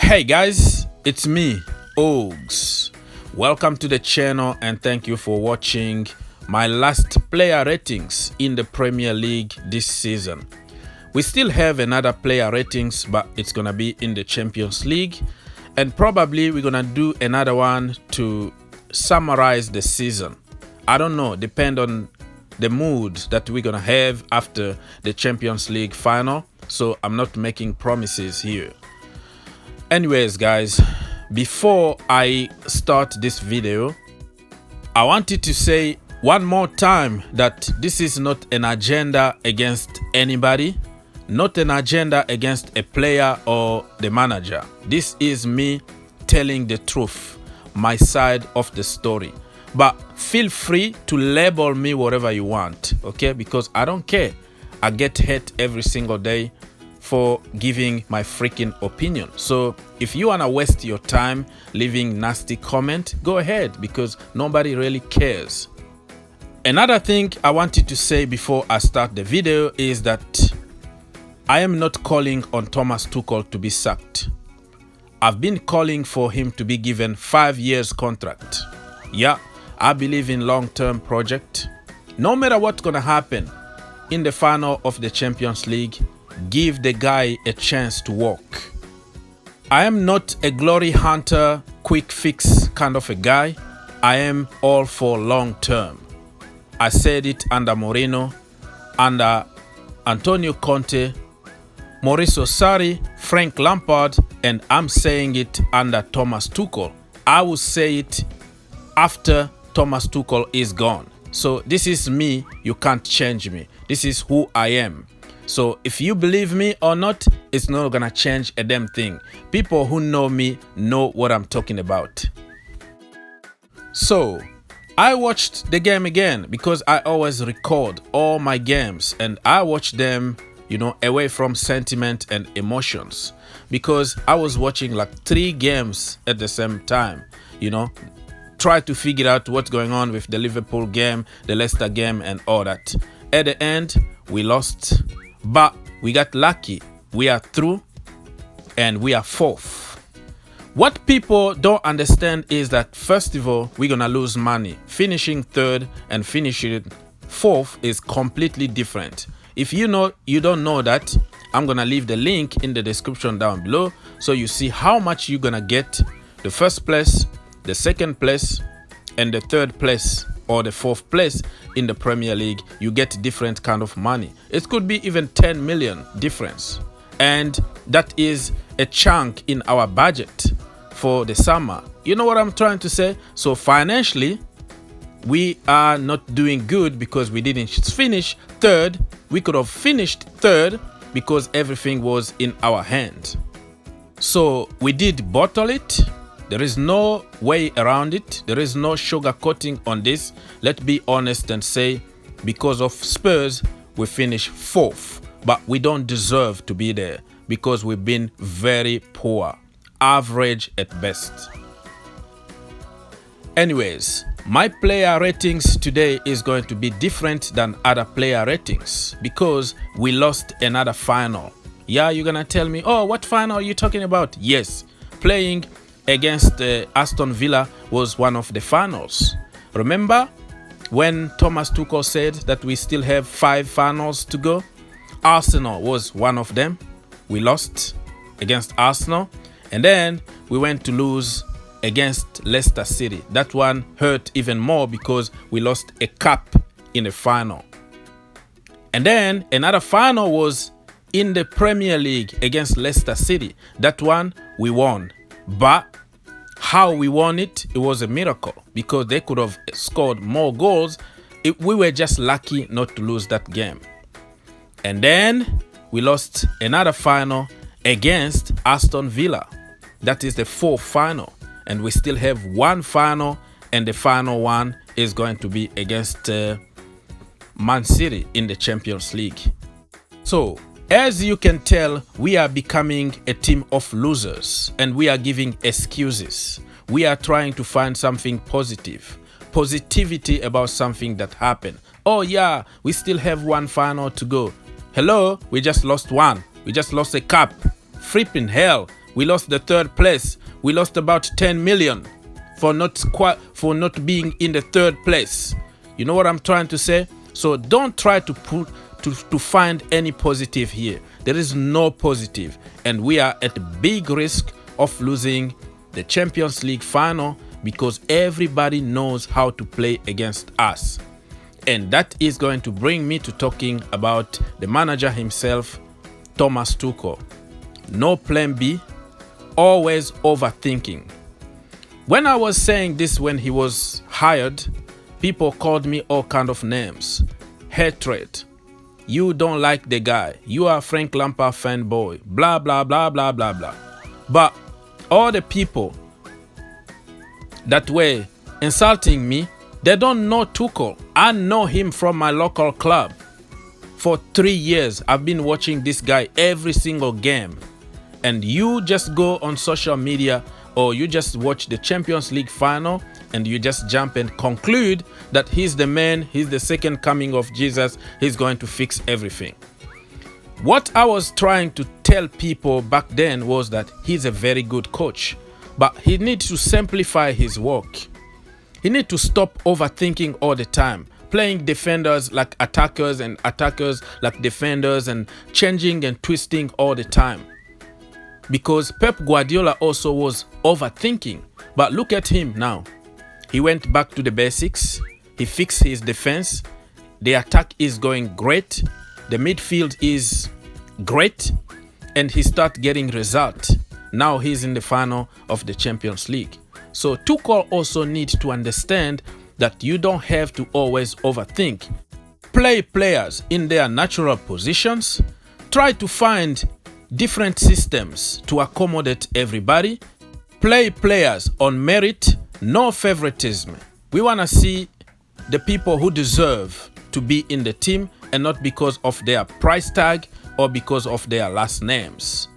Hey guys, it's me, Ogs. Welcome to the channel and thank you for watching my last player ratings in the Premier League this season. We still have another player ratings, but it's gonna be in the Champions League, and probably we're gonna do another one to summarize the season. I don't know, depend on the mood that we're gonna have after the Champions League final, so I'm not making promises here. Anyways guys, before I start this video, I wanted to say one more time that this is not an agenda against anybody, not an agenda against a player or the manager. This is me telling the truth, my side of the story. But feel free to label me whatever you want, okay? Because I don't care. I get hate every single day for giving my freaking opinion. So if you wanna waste your time leaving nasty comment, go ahead, because nobody really cares. Another thing I wanted to say before I start the video is that I am not calling on Thomas Tuchel to be sacked. I've been calling for him to be given 5 years contract. Yeah, I believe in long-term project. No matter what's gonna happen in the final of the Champions League, give the guy a chance to walk. I am not a glory hunter, quick fix kind of a guy. I am all for long term. I said it under Mourinho, under Antonio Conte, Mauricio Sarri, Frank Lampard, and I'm saying it under Thomas Tuchel. I will say it after Thomas Tuchel is gone. So this is me, you can't change me. This is who I am. So if you believe me or not, it's not gonna change a damn thing. People who know me know what I'm talking about. So I watched the game again because I always record all my games and I watch them, you know, away from sentiment and emotions, because I was watching like 3 games at the same time, you know, try to figure out what's going on with the Liverpool game, the Leicester game and all that. At the end, we lost. But we got lucky. We are through and we are 4th. What people don't understand is that first of all, we're gonna lose money. Finishing 3rd and finishing 4th is completely different. If you don't know that, I'm gonna leave the link in the description down below so you see how much you're gonna get the 1st place, the 2nd place, and the 3rd place or the 4th place in the Premier League. You get different kind of money. It could be even 10 million difference. And that is a chunk in our budget for the summer. You know what I'm trying to say? So financially, we are not doing good because we didn't finish 3rd. We could have finished 3rd because everything was in our hand. So we did bottle it. There is no way around it. There is no sugarcoating on this. Let's be honest and say, because of Spurs, we finished 4th. But we don't deserve to be there because we've been very poor. Average at best. Anyways, my player ratings today is going to be different than other player ratings because we lost another final. Yeah, you're gonna tell me, oh, what final are you talking about? Yes, playing against Aston Villa was one of the finals. Remember when Thomas Tuchel said that we still have 5 finals to go? Arsenal was one of them. We lost against Arsenal, and then we went to lose against Leicester City. That one hurt even more because we lost a cup in the final. And then another final was in the Premier League against Leicester City. That one we won. But how we won it, it was a miracle because they could have scored more goals. We were just lucky not to lose that game. And then we lost another final against Aston Villa. That is the 4th final. And we still have 1 final, and the final one is going to be against Man City in the Champions League. So as you can tell, we are becoming a team of losers and we are giving excuses. We are trying to find something positive. Positivity about something that happened. Oh yeah, we still have 1 final to go. Hello, we just lost 1. We just lost a cup. Flipping hell. We lost the 3rd place. We lost about 10 million for not being in the 3rd place. You know what I'm trying to say? So don't try to find any positive here. There is no positive, and we are at big risk of losing the Champions League final because everybody knows how to play against us. And that is going to bring me to talking about the manager himself, Thomas Tuchel. No plan B, always overthinking. When I was saying this when he was hired, people called me all kind of names. Hatred. You don't like the guy. You are Frank Lampard fanboy. Blah, blah, blah, blah, blah, blah. But all the people that were insulting me, they don't know Tuchel. I know him from my local club. For 3 years, I've been watching this guy every single game. And you just go on social media or you just watch the Champions League final and you just jump and conclude that he's the man, he's the second coming of Jesus, he's going to fix everything. What I was trying to tell people back then was that he's a very good coach, but he needs to simplify his work. He needs to stop overthinking all the time, playing defenders like attackers and attackers like defenders and changing and twisting all the time. Because Pep Guardiola also was overthinking. But look at him now. He went back to the basics. He fixed his defense. The attack is going great. The midfield is great. And he started getting results. Now he's in the final of the Champions League. So Tuchel also needs to understand that you don't have to always overthink. Play players in their natural positions. Try to find different systems to accommodate everybody. Play players on merit, no favoritism. We want to see the people who deserve to be in the team and not because of their price tag or because of their last names.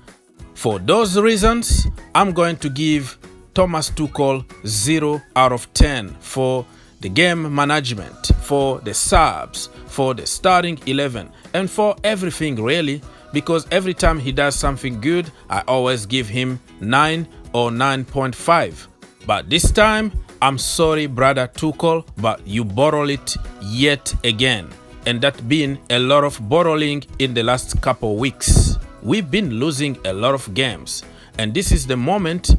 For those reasons, I'm going to give Thomas Tuchel 0 out of 10 for the game management, for the subs, for the starting 11, and for everything really. Because every time he does something good, I always give him 9 or 9.5. But this time, I'm sorry, brother Tuchel, but you borrowed it yet again. And that been a lot of borrowing in the last couple weeks. We've been losing a lot of games. And this is the moment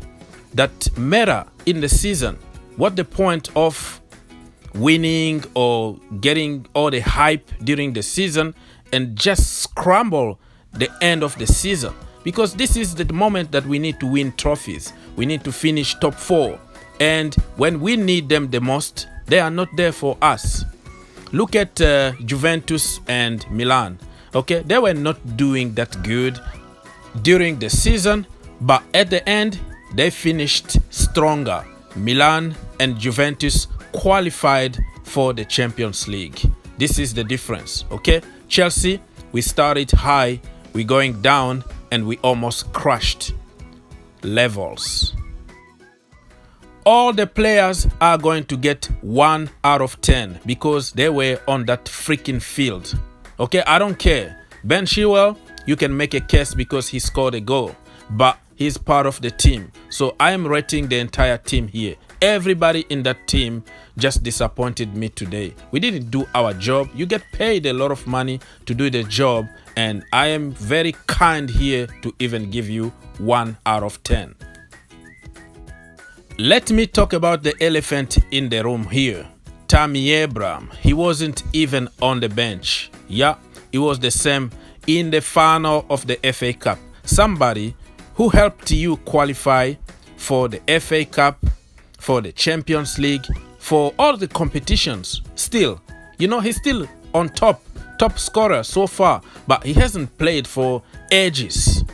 that matter in the season. What the point of winning or getting all the hype during the season and just scramble the end of the season? Because this is the moment that we need to win trophies. We need to finish top 4. And when we need them the most, they are not there for us. Look at Juventus and Milan. Okay, they were not doing that good during the season, but at the end, they finished stronger. Milan and Juventus qualified for the Champions League. This is the difference, okay? Chelsea, we started high, we're going down, and we almost crushed levels. All the players are going to get 1 out of 10 because they were on that freaking field. Okay, I don't care. Ben Chilwell, you can make a case because he scored a goal, but he's part of the team. So I am rating the entire team here. Everybody in that team just disappointed me today. We didn't do our job. You get paid a lot of money to do the job, and I am very kind here to even give you 1 out of 10. Let me talk about the elephant in the room here. Tammy Abraham. He wasn't even on the bench. Yeah, it was the same in the final of the FA Cup. Somebody who helped you qualify for the FA Cup, for the Champions League, for all the competitions. Still, you know, he's still on top scorer so far, but he hasn't played for ages.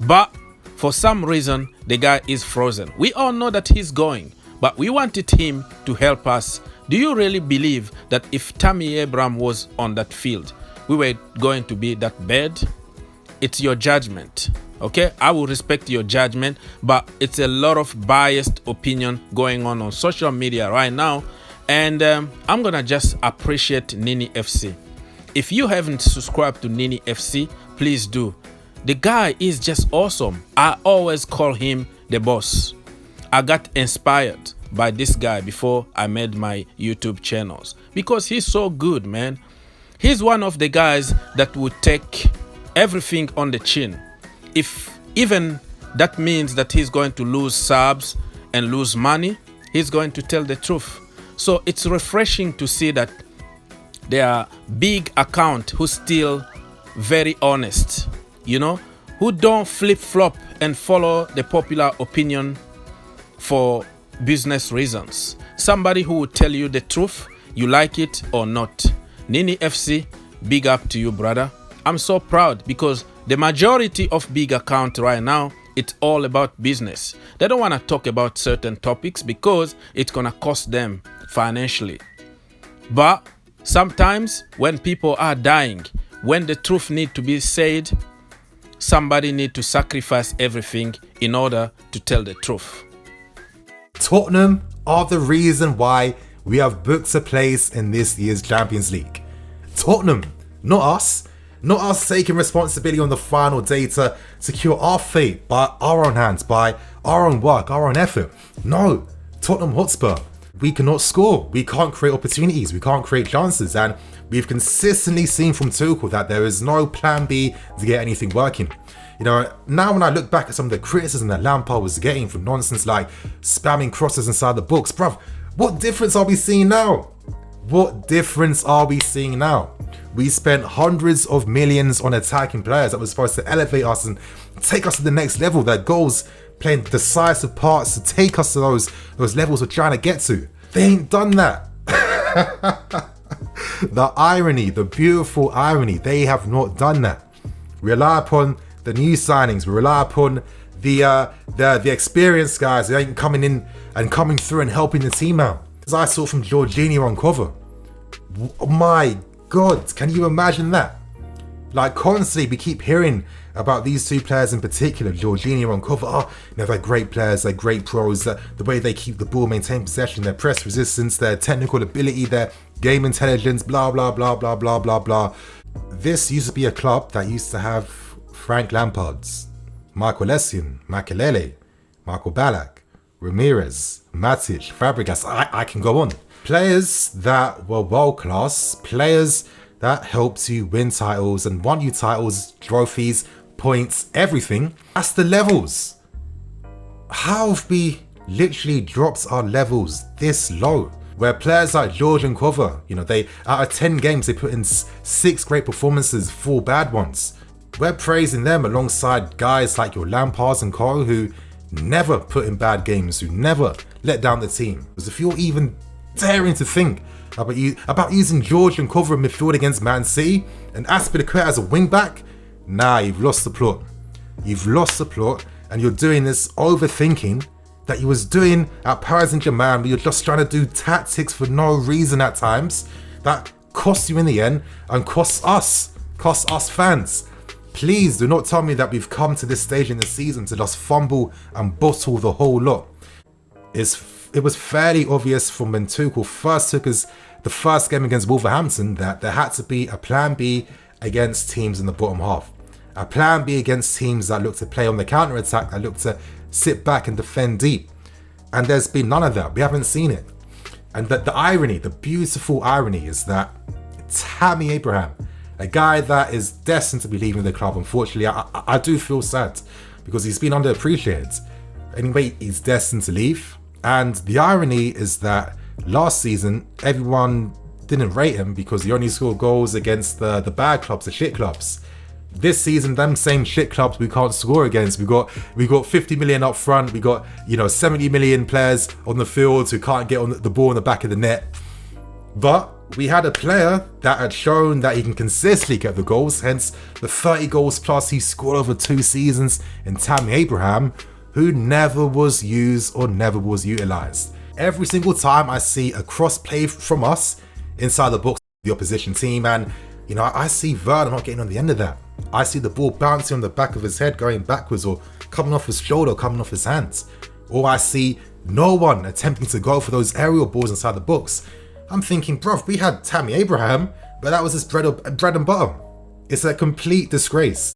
But for some reason, the guy is frozen. We all know that he's going, but we wanted him to help us. Do you really believe that if Tammy Abraham was on that field, we were going to be that bad? It's your judgment, okay? I will respect your judgment, but it's a lot of biased opinion going on social media right now, and I'm gonna just appreciate Nini FC. If you haven't subscribed to Nini FC, please do. The guy is just awesome. I always call him the boss. I got inspired by this guy before I made my YouTube channels because he's so good, man. He's one of the guys that would take everything on the chin. If even that means that he's going to lose subs and lose money, he's going to tell the truth. So it's refreshing to see that there are big accounts who still very honest, you know, who don't flip-flop and follow the popular opinion for business reasons. Somebody who will tell you the truth, you like it or not. Nini FC, big up to you, brother. I'm so proud because the majority of big accounts right now, it's all about business. They don't want to talk about certain topics because it's going to cost them financially. But sometimes when people are dying, when the truth needs to be said, somebody needs to sacrifice everything in order to tell the truth. Tottenham are the reason why we have booked a place in this year's Champions League. Tottenham, not us. Not us taking responsibility on the final day to secure our fate by our own hands, by our own work, our own effort. No, Tottenham Hotspur, we cannot score. We can't create opportunities. We can't create chances. And we've consistently seen from Tuchel that there is no plan B to get anything working. You know, now when I look back at some of the criticism that Lampard was getting for nonsense like spamming crosses inside the box, bruv, what difference are we seeing now? What difference are we seeing now? We spent hundreds of millions on attacking players that were supposed to elevate us and take us to the next level. Their goals playing decisive parts to take us to those levels we're trying to get to. They ain't done that. The irony, the beautiful irony, they have not done that. We rely upon the new signings. We rely upon the experienced guys who ain't coming in and coming through and helping the team out. As I saw from Jorginho on cover. My God, can you imagine that? Like constantly we keep hearing about these two players in particular, Jorginho on cover. Oh, you know, they're great players, they're great pros, the way they keep the ball, maintain possession, their press resistance, their technical ability, their game intelligence, blah, blah, blah, blah, blah, blah, blah. This used to be a club that used to have Frank Lampards, Michael Essien, Makelele, Michael Ballack, Ramirez, Matic, Fabregas, I can go on. Players that were world class, players that helped you win titles and won you titles, trophies, points, everything. That's the levels. How have we literally dropped our levels this low? Where players like George and Cover, you know, they out of 10 games they put in 6 great performances, 4 bad ones. We're praising them alongside guys like your Lampards and Co, who never put in bad games, who never let down the team. Because if you're even daring to think about using George and Cover in midfield against Man City and Azpilicueta as a wing back, nah, you've lost the plot. You've lost the plot, and you're doing this overthinking that you was doing at Paris Saint-Germain, where you're just trying to do tactics for no reason at times that costs you in the end and costs us fans. Please do not tell me that we've come to this stage in the season to just fumble and bottle the whole lot. It was fairly obvious from when Tuchel first took us the first game against Wolverhampton that there had to be a plan B against teams in the bottom half. A plan B against teams that look to play on the counter-attack, that look to sit back and defend deep. And there's been none of that. We haven't seen it. And the irony, the beautiful irony is that Tammy Abraham, a guy that is destined to be leaving the club, unfortunately, I do feel sad because he's been underappreciated. Anyway, he's destined to leave. And the irony is that last season, everyone didn't rate him because he only scored goals against the bad clubs, the shit clubs. This season, them same shit clubs we can't score against. We got 50 million up front. We got 70 million players on the field who can't get on the ball in the back of the net. But we had a player that had shown that he can consistently get the goals. Hence the 30 goals plus he scored over 2 seasons in Tammy Abraham, who never was used or never was utilized. Every single time I see a cross play from us inside the box, the opposition team, and I see Werner not getting on the end of that. I see the ball bouncing on the back of his head, going backwards, or coming off his shoulder, or coming off his hands. Or I see no one attempting to go for those aerial balls inside the box. I'm thinking, bruv, we had Tammy Abraham, but that was his bread and butter. It's a complete disgrace.